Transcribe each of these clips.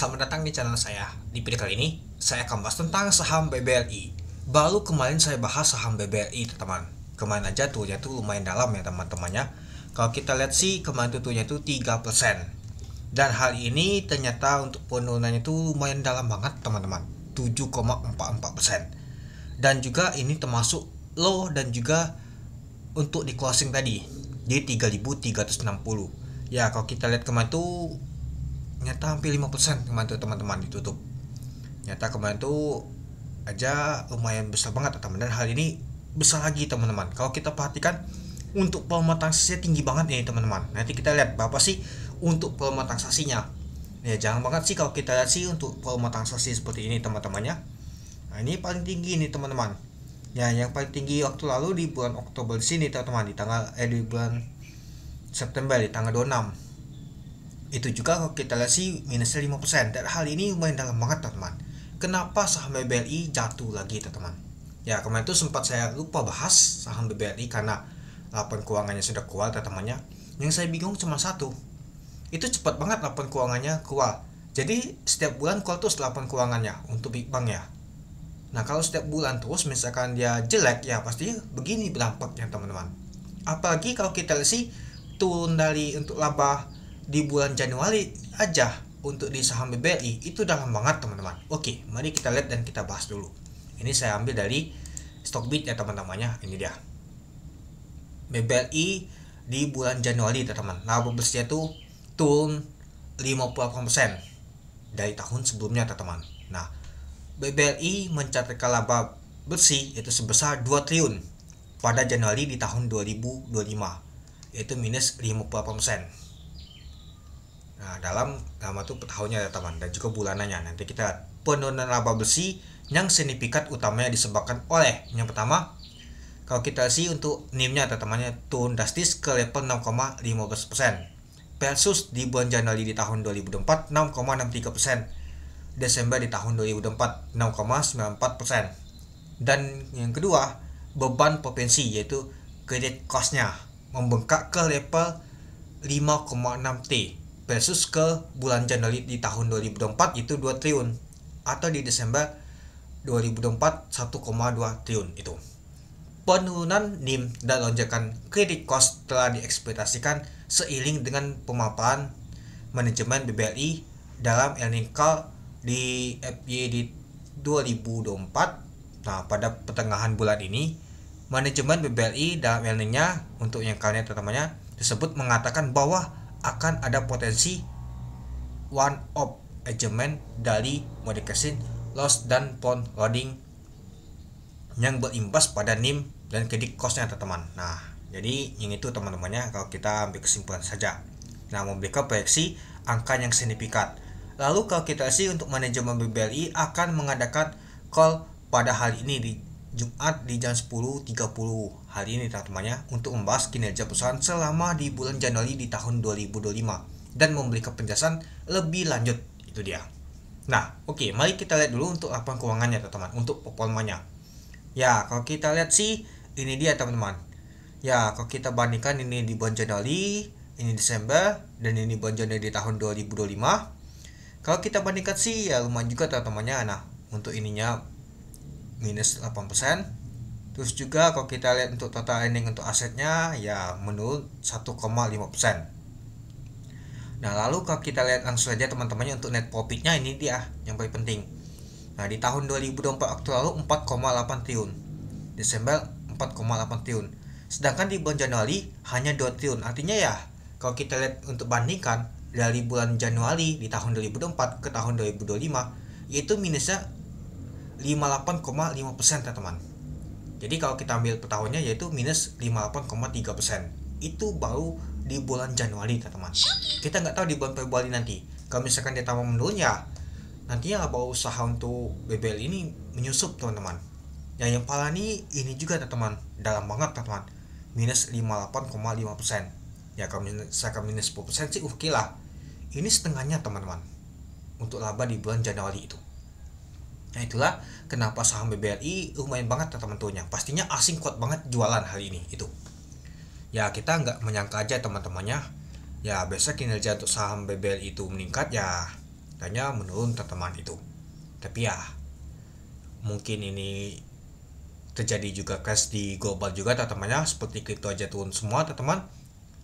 selamat datang di channel saya. Di video kali ini, saya akan bahas tentang saham BBRI. Baru kemarin saya bahas saham BBRI, teman-teman. Kemarin aja turunnya tuh lumayan dalam ya, teman-temannya. Kalau kita lihat sih, kemarin tuh turunnya tuh 3%. Dan hal ini ternyata untuk penurunannya tuh lumayan dalam banget, teman-teman. 7,44%. Dan juga ini termasuk low dan juga untuk di closing tadi di 3.360. Ya, kalau kita lihat kemarin tuh nyata hampir 5% kemarin tuh teman-teman ditutup. Nyata kemarin tuh aja lumayan besar banget teman-teman, dan hal ini besar lagi teman-teman. Kalau kita perhatikan untuk volume transaksinya tinggi banget nih teman-teman. Nanti kita lihat berapa sih untuk volume transaksinya. Ya jangan banget sih kalau kita lihat sih untuk volume transaksi seperti ini teman-temannya. Nah ini paling tinggi nih teman-teman. Ya yang paling tinggi waktu lalu di bulan Oktober di sini teman-teman, di bulan September di tanggal 26. Itu juga kalau kita lihat sih minusnya 5%, dan hal ini lumayan dalam banget teman-teman. Kenapa saham BBRI jatuh lagi teman-teman? Ya kemarin itu sempat saya lupa bahas saham BBRI karena laporan keuangannya sudah keluar teman-temannya. Yang saya bingung cuma satu, itu cepat banget laporan keuangannya keluar. Jadi setiap bulan keluar terus laporan keuangannya untuk Big Bank ya. Nah kalau setiap bulan terus misalkan dia jelek, ya pasti begini berdampaknya teman-teman. Apalagi kalau kita lihat sih turun dari untuk laba di bulan Januari aja untuk di saham BBRI itu dalam banget teman-teman. Oke, mari kita lihat dan kita bahas dulu. Ini saya ambil dari Stockbit ya teman-temannya. Ini dia BBRI di bulan Januari teman-teman. Laba bersihnya tuh turun 58% dari tahun sebelumnya teman-teman. Nah, BBRI mencatatkan laba bersih itu sebesar 2 triliun pada Januari di tahun 2025, yaitu minus 58%. Nah, dalam tuh tahunnya ya teman, dan juga bulanannya. Nanti kita lihat penurunan laba bersih yang signifikan utamanya disebabkan oleh yang pertama, kalau kita sih untuk NIM-nya teman-temannya turun drastis ke level 6,15% versus di bulan Januari di tahun 2024 6,63%, Desember di tahun 2024 6,94%. Dan yang kedua, beban potensi yaitu credit cost-nya membengkak ke level 5,6T versus ke bulan Januari di tahun 2024 itu 2 triliun, atau di Desember 2024 1,2 triliun itu. Penurunan NIM dan lonjakan credit cost telah diekspektasikan seiring dengan pemaparan manajemen BBRI dalam earnings call di FY di 2024. Nah, pada pertengahan bulan ini manajemen BBRI dalam earnings-nya untuk yang kalian teman-temannya tersebut mengatakan bahwa akan ada potensi one off adjustment dari modification loss dan front loading yang berimbas pada NIM dan credit cost-nya teman-teman. Nah, jadi yang itu teman-temannya kalau kita ambil kesimpulan saja. Nah, memberikan proyeksi angka yang signifikan. Lalu kalau kita sih untuk manajemen BBRI akan mengadakan call pada hari ini di Jumat di jam 10.30 hari ini teman-temannya untuk membahas kinerja perusahaan selama di bulan Januari di tahun 2025 dan memberikan penjelasan lebih lanjut. Itu dia. Nah, oke, mari kita lihat dulu untuk laporan keuangannya teman-teman, untuk performanya. Ya, kalau kita lihat sih ini dia teman-teman. Ya, kalau kita bandingkan ini di bulan Januari, ini Desember, dan ini bulan Januari di tahun 2025. Kalau kita bandingkan sih ya lumayan juga teman-temannya. Nah, untuk ininya minus 8%. Terus juga kalau kita lihat untuk total earning untuk asetnya ya menurun 1,5%. Nah, lalu kalau kita lihat langsung saja teman-temannya untuk net profitnya, ini dia yang paling penting. Nah, di tahun 2024 waktu lalu 4,8 triliun. Desember 4,8 triliun. Sedangkan di bulan Januari hanya 2 triliun. Artinya ya kalau kita lihat untuk bandingkan dari bulan Januari di tahun 2024 ke tahun 2025 yaitu minusnya 58,5% teman-teman. Jadi kalau kita ambil per tahunnya yaitu minus 58,3%. Itu baru di bulan Januari teman-teman. Kita nggak tahu di bulan Februari nanti. Kalau misalkan dia tambah menurun ya nantinya laba usaha untuk BBRI ini menyusup teman-teman. Ya yang parah ini juga teman-teman, dalam banget teman-teman. Minus 58,5%. Ya kalau misalkan minus 10% sih oke lah. Ini setengahnya teman-teman untuk laba di bulan Januari itu. Nah itulah kenapa saham BBRI lumayan banget teman-temannya. Pastinya asing kuat banget jualan hari ini itu. Ya kita nggak menyangka aja teman-temannya. Ya biasa kinerja untuk saham BBRI itu meningkat ya tanya menurun teman-teman itu. Tapi ya mungkin ini terjadi juga crash di global juga teman-temannya, seperti kripto aja turun semua teman-teman,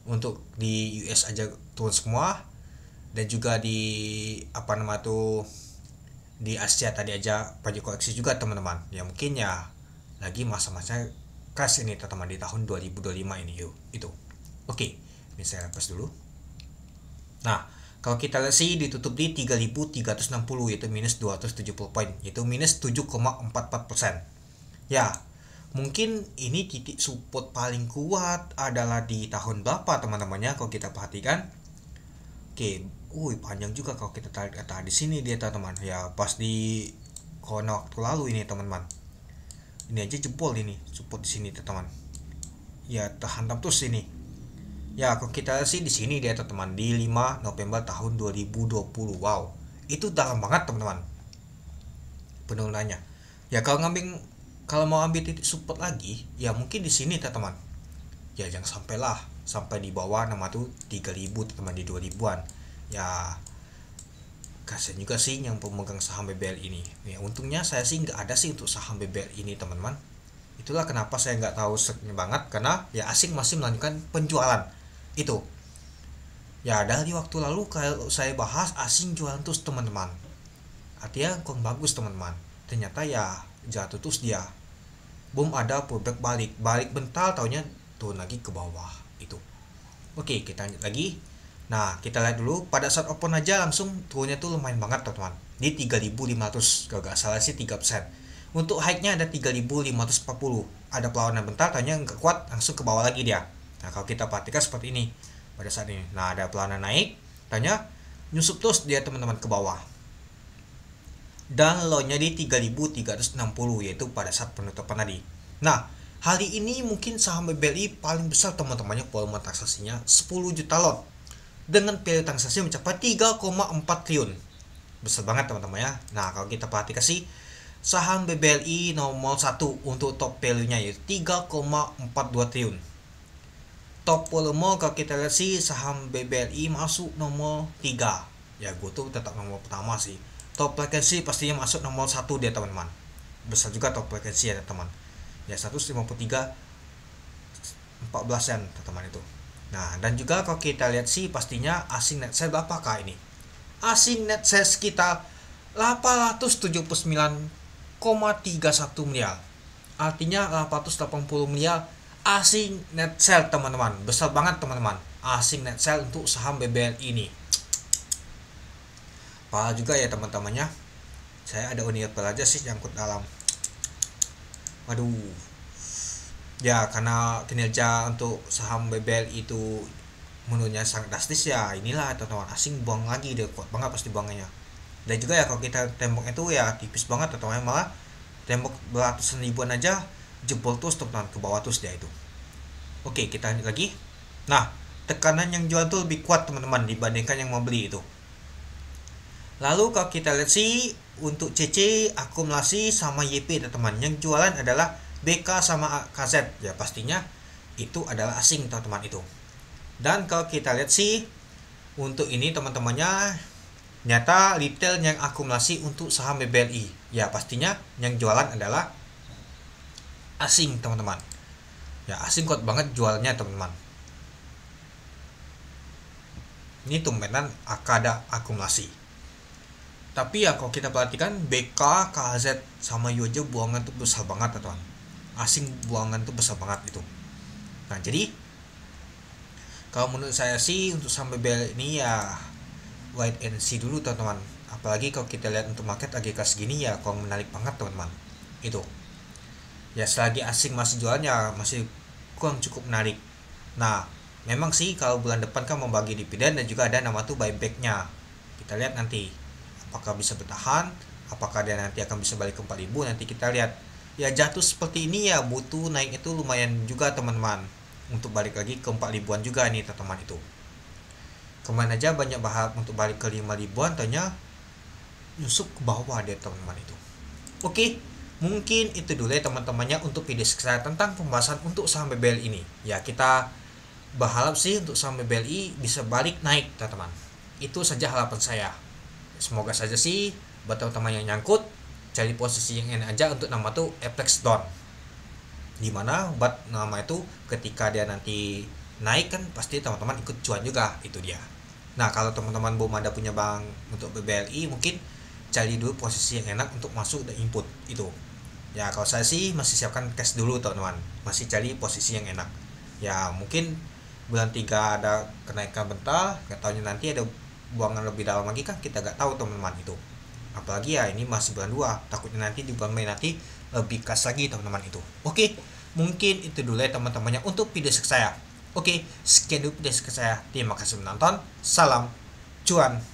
untuk di US aja turun semua, dan juga di di Asia tadi aja pajak koleksi juga teman-teman. Ya mungkin ya lagi masa-masa crash ini teman-teman di tahun 2025 ini yuk itu. Oke, ini saya lepas dulu. Nah, kalau kita lihat sih ditutup di 3.360, yaitu minus 270 poin, yaitu minus 7,44%. Ya, mungkin ini titik support paling kuat adalah di tahun berapa teman-temannya kalau kita perhatikan. Oke, panjang juga kalau kita tarik data di sini dia teman-teman. Ya, pas di corona waktu lalu ini teman-teman. Ini aja jebol ini support di sini teman-teman. Ya, terhantam terus ini. Ya, kalau kita lihat sih di sini dia teman-teman di 5 November tahun 2020. Wow, itu dalam banget teman-teman penurunannya. Ya, kalau mau ambil titik support lagi, ya mungkin di sini teman-teman. Ya, jangan sampai di bawah nama tuh 3000 teman-teman, di 2000-an. Ya, kasihan juga sih yang pemegang saham BBL ini. Ya, untungnya saya sih nggak ada sih untuk saham BBL ini teman-teman. Itulah kenapa saya nggak tahu banget, karena ya asing masih melanjutkan penjualan itu. Ya, dari waktu lalu kalau saya bahas asing jualan terus teman-teman, artinya kurang bagus teman-teman. Ternyata ya jatuh terus dia, boom, ada pullback balik bentar, taunya turun lagi ke bawah itu. Oke, kita lanjut lagi. Nah, kita lihat dulu pada saat open aja langsung turunnya tuh lumayan banget teman-teman, di 3.500, kalau nggak salah sih 3%. Untuk high-nya ada 3.540, ada perlawanan bentar, taunya nggak kuat, langsung ke bawah lagi dia. Nah, kalau kita perhatikan seperti ini pada saat ini. Nah, ada perlawanan naik, tanya nyusup terus dia teman-teman ke bawah. Dan low-nya di 3.360, yaitu pada saat penutupan tadi. Nah, hari ini mungkin saham BBLI paling besar teman-temannya, volume transaksinya 10 juta lot. Dengan value transaksi mencapai 3,4 triliun. Besar banget teman-temannya. Nah, kalau kita perhatikan sih saham BBLI nomor 1 untuk top value-nya yaitu 3,42 triliun. Top volume kalau kita lihat sih saham BBLI masuk nomor 3. Ya, gue tuh tetap nomor pertama sih. Top frekuensi pastinya masuk nomor 1 dia teman-teman. Besar juga top frekuensi ya teman. Ya, 153 14 sen teman itu. Nah, dan juga kalau kita lihat sih pastinya asing net sale berapakah ini? Asing net sales kita 879,31 miliar. Artinya 880 miliar asing net sale teman-teman. Besar banget teman-teman asing net sale untuk saham BBL ini. Parah juga ya teman-temannya. Saya ada unit aja sih nyangkut dalam. Waduh. Ya, karena kinerja untuk saham BBL itu menurutnya sangat drastis ya, inilah teman-teman, asing buang lagi, dia kuat banget pasti buangnya. Dan juga ya kalau kita tembok itu ya tipis banget teman-teman, malah tembok beratusan ribuan aja jebol terus teman-teman, ke bawah terus dia itu. Oke, kita lanjut lagi. Nah, tekanan yang jual tuh lebih kuat teman-teman dibandingkan yang mau beli itu. Lalu kalau kita lihat sih untuk CC, akumulasi sama YP teman-teman, yang jualan adalah BK sama KZ. Ya, pastinya itu adalah asing teman-teman itu. Dan kalau kita lihat sih untuk ini teman-temannya, nyata retail yang akumulasi untuk saham BBLI. Ya, pastinya yang jualan adalah asing teman-teman. Ya, asing kuat banget jualnya teman-teman. Ini tumpenan ada akumulasi. Tapi ya kalau kita perhatikan BK, KZ sama YOJO buangan tuh besar banget teman-teman. Asing buangan tuh besar banget itu. Nah, jadi kalau menurut saya sih untuk saham BBL ini ya wait and see dulu teman-teman. Apalagi kalau kita lihat untuk market lagi kelas gini ya kalau menarik banget teman-teman. Itu. Ya, selagi asing masih jualnya masih kurang cukup menarik. Nah, memang sih kalau bulan depan kan membagi dividen dan juga ada nama tuh buyback-nya. Kita lihat nanti apakah bisa bertahan, apakah dia nanti akan bisa balik ke 4.000, nanti kita lihat. Ya, jatuh seperti ini ya butuh naik itu lumayan juga teman-teman, untuk balik lagi ke 4.000-an juga nih teman-teman itu. Kemarin aja banyak bahas untuk balik ke 5.000-an, ternyata nyusup ke bawah dia teman-teman itu. Oke, mungkin itu dulu ya teman-temannya untuk video saya tentang pembahasan untuk saham BBL ini. Ya, kita berharap sih untuk saham BBLI bisa balik naik teman-teman. Itu saja harapan saya. semoga saja sih buat teman-teman yang nyangkut cari posisi yang enak aja untuk nama tuh apex down, dimana buat nama itu ketika dia nanti naik kan pasti teman-teman ikut cuan juga, itu dia. Nah kalau teman-teman belum ada punya bank untuk BBLI, mungkin cari dulu posisi yang enak untuk masuk dan input itu ya. Kalau saya sih masih siapkan cash dulu teman-teman, masih cari posisi yang enak ya. Mungkin bulan 3 ada kenaikan bentar, gak tahunya nanti ada buangan lebih dalam lagi kan kita gak tahu teman-teman itu. Apalagi ya ini masih bulan 2, takutnya nanti di bulan Mei nanti lebih kas lagi teman-teman itu. Oke, mungkin itu dulu ya teman-temannya untuk video saya. Oke, sekian dulu video saya. Terima kasih menonton. Salam cuan.